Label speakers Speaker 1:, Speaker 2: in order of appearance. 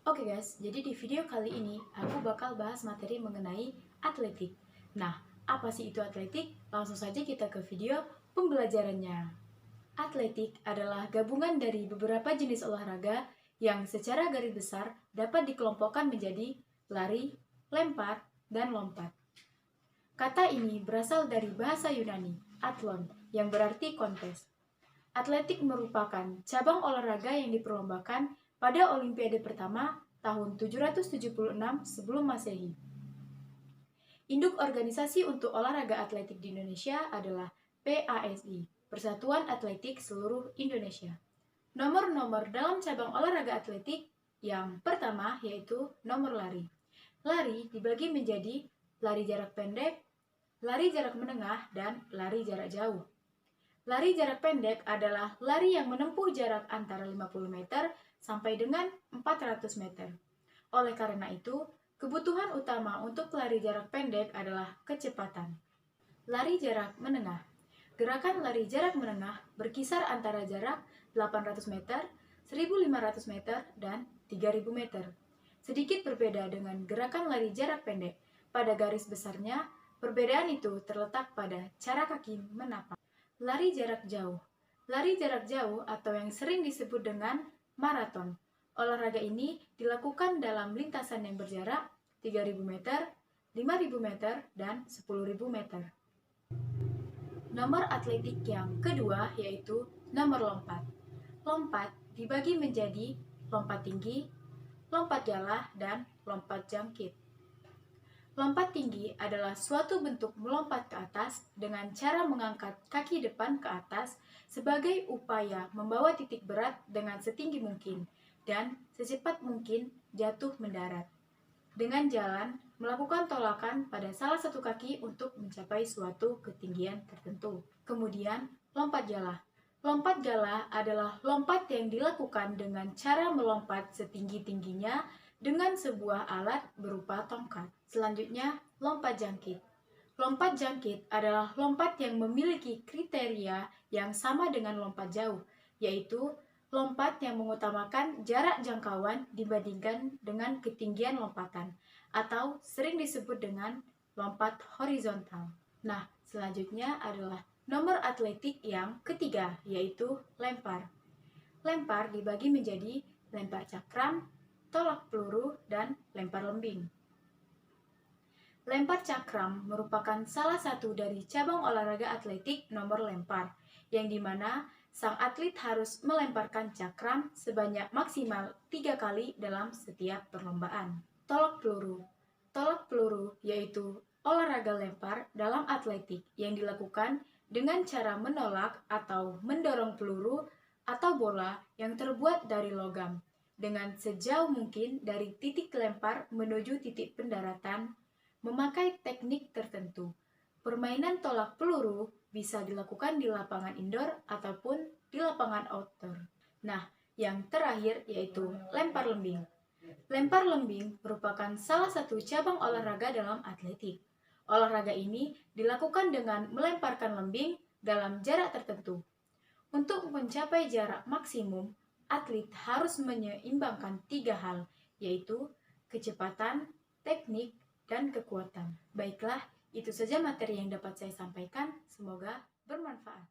Speaker 1: Oke guys, jadi di video kali ini aku bakal bahas materi mengenai atletik. Nah, apa sih itu atletik? Langsung saja kita ke video pembelajarannya. Atletik adalah gabungan dari beberapa jenis olahraga yang secara garis besar dapat dikelompokkan menjadi lari, lempar, dan lompat. Kata ini berasal dari bahasa Yunani, athlon, yang berarti kontes. Atletik merupakan cabang olahraga yang diperlombakan pada Olimpiade pertama tahun 776 sebelum Masehi. Induk organisasi untuk olahraga atletik di Indonesia adalah PASI, Persatuan Atletik Seluruh Indonesia. Nomor-nomor dalam cabang olahraga atletik yang pertama yaitu nomor lari. Lari dibagi menjadi lari jarak pendek, lari jarak menengah, dan lari jarak jauh. Lari jarak pendek adalah lari yang menempuh jarak antara 50 meter sampai dengan 400 meter. Oleh karena itu, kebutuhan utama untuk lari jarak pendek adalah kecepatan. Lari jarak menengah. Gerakan lari jarak menengah berkisar antara jarak 800 meter, 1500 meter, dan 3000 meter. Sedikit berbeda dengan gerakan lari jarak pendek. Pada garis besarnya, perbedaan itu terletak pada cara kaki menapak. Lari jarak jauh. Lari jarak jauh atau yang sering disebut dengan maraton. Olahraga ini dilakukan dalam lintasan yang berjarak 3000 meter, 5000 meter, dan 10.000 meter. Nomor atletik yang kedua yaitu nomor lompat. Lompat dibagi menjadi lompat tinggi, lompat galah, dan lompat jangkit. Lompat tinggi adalah suatu bentuk melompat ke atas dengan cara mengangkat kaki depan ke atas sebagai upaya membawa titik berat dengan setinggi mungkin dan secepat mungkin jatuh mendarat. Dengan jalan, melakukan tolakan pada salah satu kaki untuk mencapai suatu ketinggian tertentu. Kemudian, lompat galah. Lompat galah adalah lompat yang dilakukan dengan cara melompat setinggi-tingginya dengan sebuah alat berupa tongkat. Selanjutnya, lompat jangkit. Lompat jangkit adalah lompat yang memiliki kriteria yang sama dengan lompat jauh, yaitu lompat yang mengutamakan jarak jangkauan dibandingkan dengan ketinggian lompatan, atau sering disebut dengan lompat horizontal. Nah, selanjutnya adalah nomor atletik yang ketiga, yaitu lempar. Lempar dibagi menjadi lempar cakram, tolak peluru, dan lempar lembing. Lempar cakram merupakan salah satu dari cabang olahraga atletik nomor lempar, yang dimana sang atlet harus melemparkan cakram sebanyak maksimal 3 kali dalam setiap perlombaan. Tolak peluru. Tolak peluru yaitu olahraga lempar dalam atletik yang dilakukan dengan cara menolak atau mendorong peluru atau bola yang terbuat dari logam dengan sejauh mungkin dari titik lempar menuju titik pendaratan, memakai teknik tertentu. Permainan tolak peluru bisa dilakukan di lapangan indoor ataupun di lapangan outdoor. Nah, yang terakhir yaitu lempar lembing. Lempar lembing merupakan salah satu cabang olahraga dalam atletik. Olahraga ini dilakukan dengan melemparkan lembing dalam jarak tertentu. Untuk mencapai jarak maksimum, atlet harus menyeimbangkan 3 hal, yaitu kecepatan, teknik, dan kekuatan. Baiklah, itu saja materi yang dapat saya sampaikan. Semoga bermanfaat.